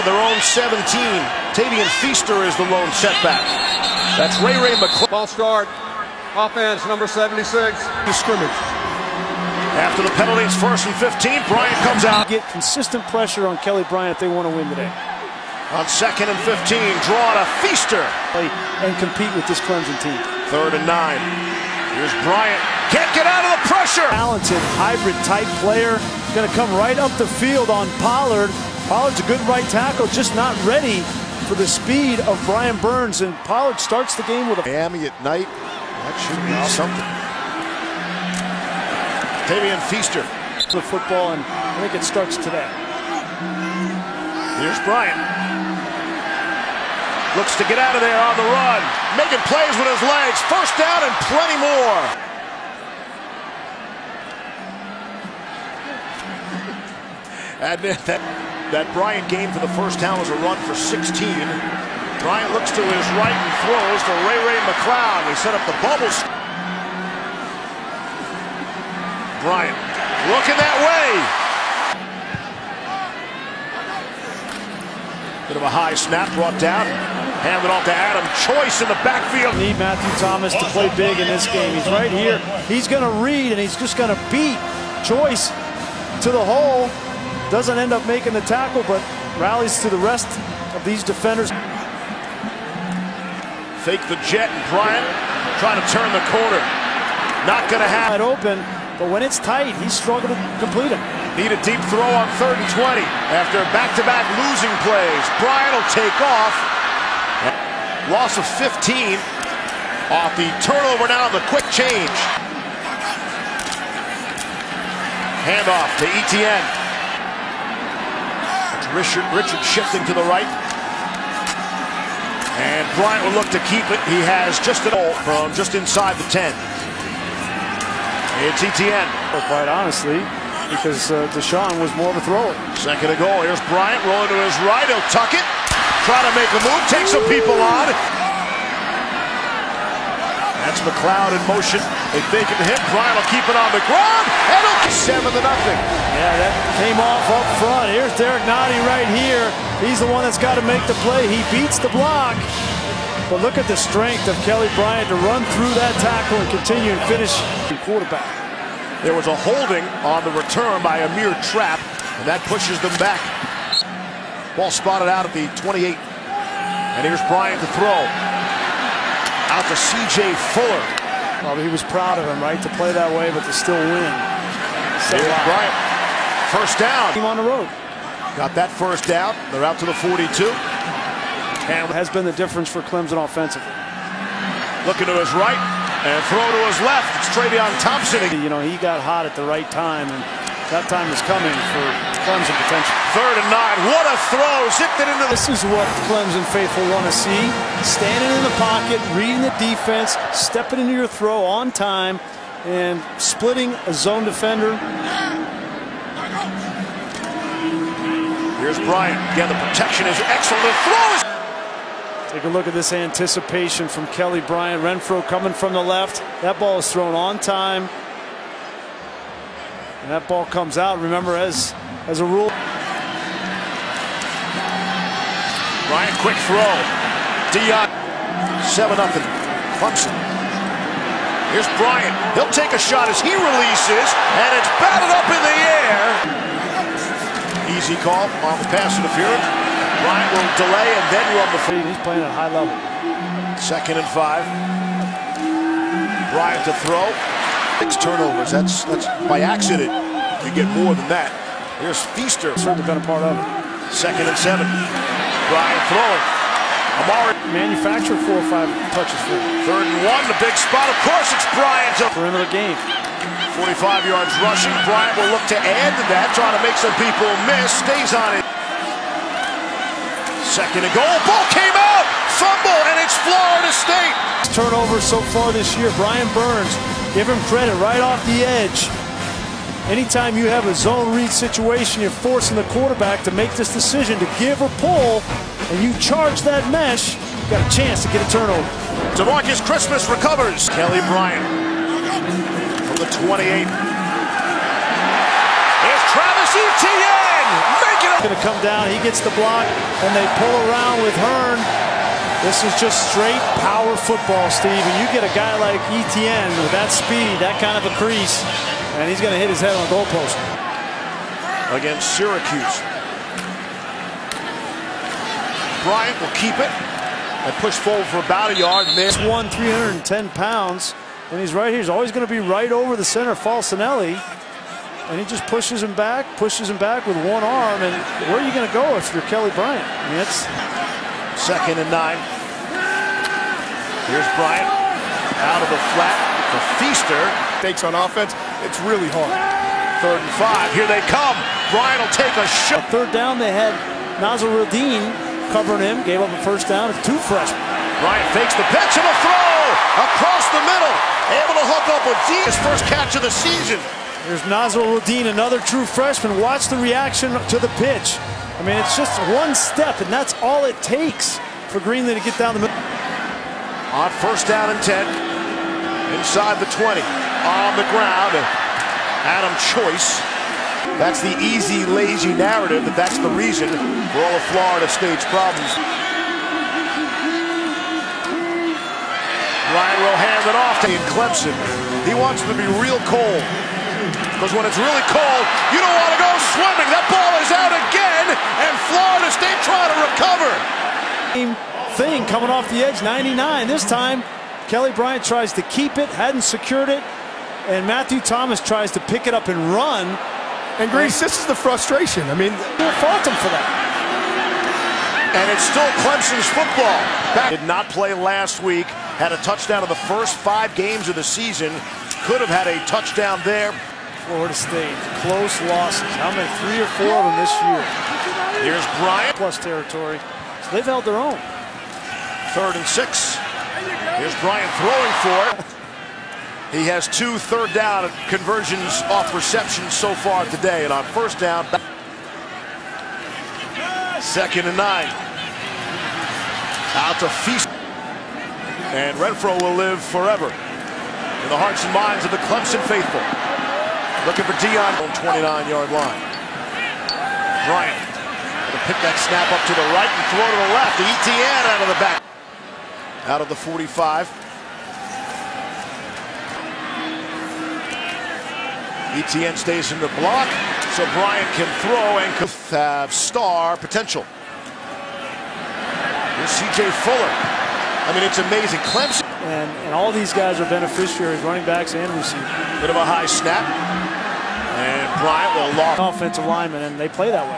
their own 17. Tavian Feaster is the lone setback. That's Ray McClellan. Ball start. Offense, number 76. The scrimmage. After the penalty, it's 1st and 15. Bryant comes out. Get consistent pressure on Kelly Bryant if they want to win today. On 2nd and 15, draw to Feaster. And compete with this Clemson team. 3rd and 9. Here's Bryant. Can't get out of the pressure. Talented, hybrid type player. Going to come right up the field on Pollard. Pollard's a good right tackle, just not ready for the speed of Brian Burns. And Pollard starts the game with a Miami at night. That should be something. Tavian Feaster. The football, and I think it starts today. Here's Bryant. Looks to get out of there on the run. Making plays with his legs. 1st down and plenty more. Admit that Bryant game for the 1st down was a run for 16. Bryant looks to his right and throws to Ray McClellan. They set up the bubbles. Bryant looking that way. Bit of a high snap brought down. Handed off to Adam Choice in the backfield. Need Matthew Thomas to play big in this game. He's right here. He's going to read, and he's just going to beat Choice to the hole. Doesn't end up making the tackle, but rallies to the rest of these defenders. Fake the jet, and Bryant trying to turn the corner. Not going to have it open, but when it's tight, he's struggling to complete it. Need a deep throw on 3rd and 20. After back-to-back losing plays, Bryant will take off. Loss of 15 off the turnover now, the quick change. Handoff to Etienne. Richard shifting to the right. And Bryant will look to keep it. He has just an hold from just inside the 10. It's Etienne. Well, quite honestly, because Deshaun was more of a thrower. 2nd and goal. Here's Bryant rolling to his right. He'll tuck it. Try to make a move. Take some people on. That's McLeod in motion. They fake it to him. Bryant will keep it on the ground. And he'll 7-0. Yeah, that came off up front. Here's Derek Nottie right here. He's the one that's got to make the play. He beats the block. But look at the strength of Kelly Bryant to run through that tackle and continue and finish the quarterback. There was a holding on the return by Amir Trapp, and that pushes them back. Ball spotted out at the 28. And here's Bryant to throw. Out to C.J. Fuller. Well, he was proud of him, right, to play that way, but to still win. Here's Bryant. 1st down. Team on the road. Got that 1st down. They're out to the 42. And has been the difference for Clemson offensively. Looking to his right and throw to his left. It's Travion Thompson. You know, he got hot at the right time, and that time is coming for Clemson potential. 3rd and 9. What a throw. Zipped it into the... This is what Clemson faithful want to see. Standing in the pocket, reading the defense, stepping into your throw on time, and splitting a zone defender. Here's Bryant. Again, the protection is excellent. The throw is... Take a look at this anticipation from Kelly Bryant. Renfro coming from the left. That ball is thrown on time. And that ball comes out, remember, as a rule. Bryant, quick throw. Dion. 7-0. Clemson. Here's Bryant. He'll take a shot as he releases, and it's batted up in the air. Easy call on the pass interference. Bryant will delay and then run the free. He's playing at a high level. 2nd and 5. Bryant to throw. 6 turnovers. That's by accident. You get more than that. Here's Feaster. Certainly been a part of it. 2nd and 7. Bryant throwing. Amari manufactured 4 or 5 touches for him. 3rd and 1. The big spot. Of course, it's Bryant. Perimeter game. 45 yards rushing. Bryant will look to add to that, trying to make some people miss. Stays on it. 2nd and goal. Ball came out. Fumble, and it's Florida State. Turnovers so far this year. Brian Burns, give him credit right off the edge. Anytime you have a zone read situation, you're forcing the quarterback to make this decision to give or pull, and you charge that mesh, you've got a chance to get a turnover. DeMarcus Christmas recovers. Kelly Bryant from the 28. Here's Travis Etienne making it up. Going to come down. He gets the block, and they pull around with Hearn. This is just straight power football, Steve. And you get a guy like Etienne with that speed, that kind of a crease, and he's going to hit his head on the goalpost. Against Syracuse. Bryant will keep it and push forward for about a yard. He's won 310 pounds, and he's right here. He's always going to be right over the center, Falcinelli. And he just pushes him back with one arm. And where are you going to go if you're Kelly Bryant? I mean, it's 2nd and 9. Here's Bryant out of the flat for Feaster. Takes on offense, it's really hard. 3rd and 5. Here they come. Bryant will take a shot. 3rd down, they had Nazaruddin covering him. Gave up a 1st down. It's 2 freshmen. Bryant fakes the pitch and a throw across the middle. Able to hook up with D. His first catch of the season. Here's Nazaruddin, another true freshman. Watch the reaction to the pitch. I mean, it's just one step, and that's all it takes for Greenlee to get down the middle. On 1st down and 10. Inside the 20. On the ground. Adam Choice. That's the easy, lazy narrative that's the reason for all of Florida State's problems. Ryan will hand it off to Clemson. He wants it to be real cold. Because when it's really cold, you don't want to go swimming. That ball is out again, and Florida State trying to recover. Same thing coming off the edge, 99. This time, Kelly Bryant tries to keep it, hadn't secured it, and Matthew Thomas tries to pick it up and run. And Grace, this is the frustration. I mean, you fault him for that. And it's still Clemson's football. Did not play last week. Had a touchdown in the first 5 games of the season. Could have had a touchdown there. Florida State, close losses. How many? 3 or 4 of them this year. Here's Bryant. Plus territory. So they've held their own. 3rd and 6. Here's Bryant throwing for it. He has 2 3rd down conversions off receptions so far today. And on 1st down, 2nd and 9. Out to Feast. And Renfro will live forever in the hearts and minds of the Clemson faithful. Looking for Dion on 29-yard line. Bryant to pick that snap up to the right and throw to the left. Etienne out of the back. Out of the 45. Etienne stays in the block, so Bryant can throw and could have star potential. Here's C.J. Fuller. I mean, it's amazing. Clemson. And all these guys are beneficiaries, running backs and receivers. Bit of a high snap. And Bryant will lock. Offensive lineman, and they play that way.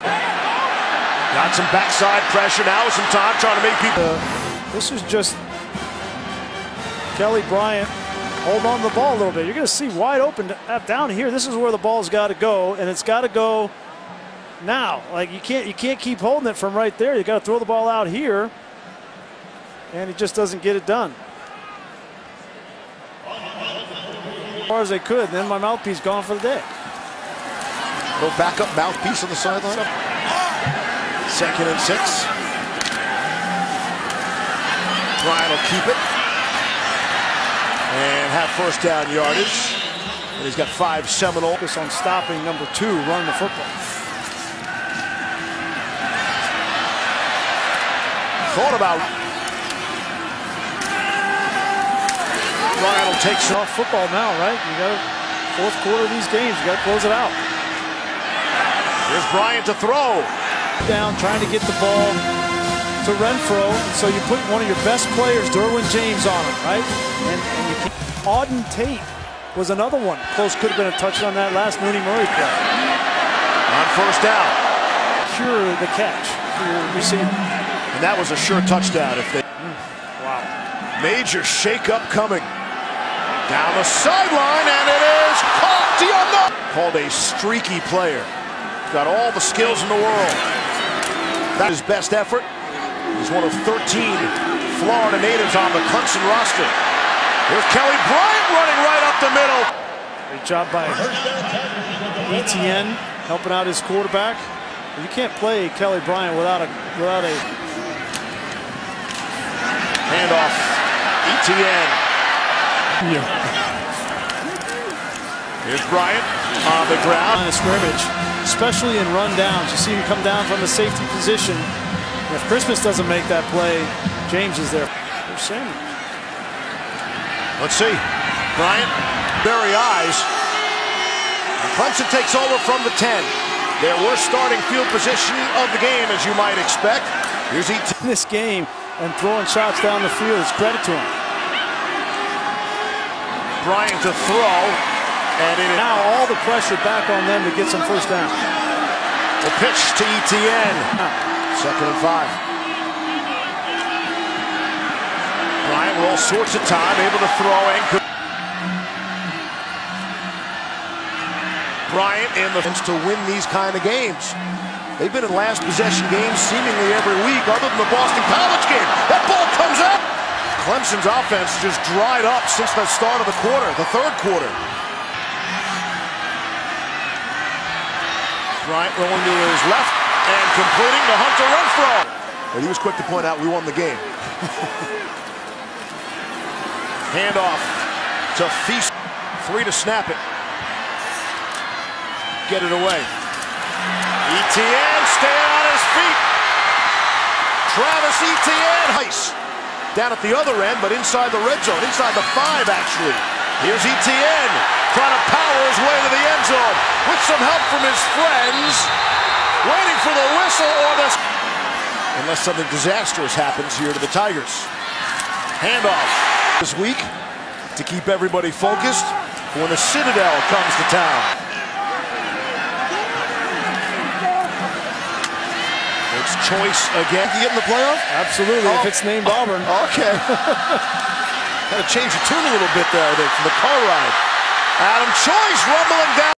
Got some backside pressure now with some time trying to make people. This is just Kelly Bryant hold on to the ball a little bit. You're going to see wide open down here. This is where the ball's got to go, and it's got to go now. Like you can't keep holding it from right there. You got to throw the ball out here, and he just doesn't get it done. As far as they could, and then my mouthpiece gone for the day. Little backup mouthpiece on the sideline. 2nd and 6. Bryant will keep it. And have 1st down yardage. And he's got 5 Seminole. Focus on stopping number 2, running the football. Thought about Bryant will take some off football now, right? You got 4th quarter of these games. You got to close it out. Here's Bryant to throw. Down, trying to get the ball to Renfro. So you put one of your best players, Derwin James, on him, right? And you can't. Auden Tate was another one. Close, could have been a touchdown on that last Mooney Murray play. On 1st down. Sure, the catch for your receiver. And that was a sure touchdown if they. Wow. Major shakeup coming. Down the sideline, and it is caught. Dion called a streaky player. Got all the skills in the world. That's his best effort. He's one of 13 Florida natives on the Clemson roster. Here's Kelly Bryant running right up the middle. Great job by Etienne helping out his quarterback. You can't play Kelly Bryant without a handoff. Etienne. Yeah. Here's Bryant on the ground. On a scrimmage, especially in run downs. You see him come down from the safety position. And if Christmas doesn't make that play, James is there. There's Sanders. Let's see. Bryant, very eyes. And Clemson takes over from the 10. Their worst starting field position of the game, as you might expect. Here's in this game and throwing shots down the field. It's credit to him. Bryant to throw. And now all the pressure back on them to get some first down. The pitch to Etienne. 2nd and 5. Bryant with all sorts of time, able to throw and could. Bryant in the to win these kind of games. They've been in last possession games seemingly every week, other than the Boston College game. That ball comes out. Clemson's offense just dried up since the start of the quarter, the 3rd quarter. Bryant rolling to his left and completing the Hunter Renfro. And he was quick to point out we won the game. Handoff to Feast. 3 to snap it. Get it away. Etienne staying on his feet. Travis Etienne. Heiss down at the other end, but inside the red zone, inside the 5 actually. Here's Etienne trying to power his way to the end zone with some help from his friends. Waiting for the whistle or this. Unless something disastrous happens here to the Tigers. Handoff this week to keep everybody focused when the Citadel comes to town. It's choice again. You get in the playoff? Absolutely, if it's named Auburn. Okay. Got to change the tune a little bit there, I think, from the car ride. Adam Choice rumbling down.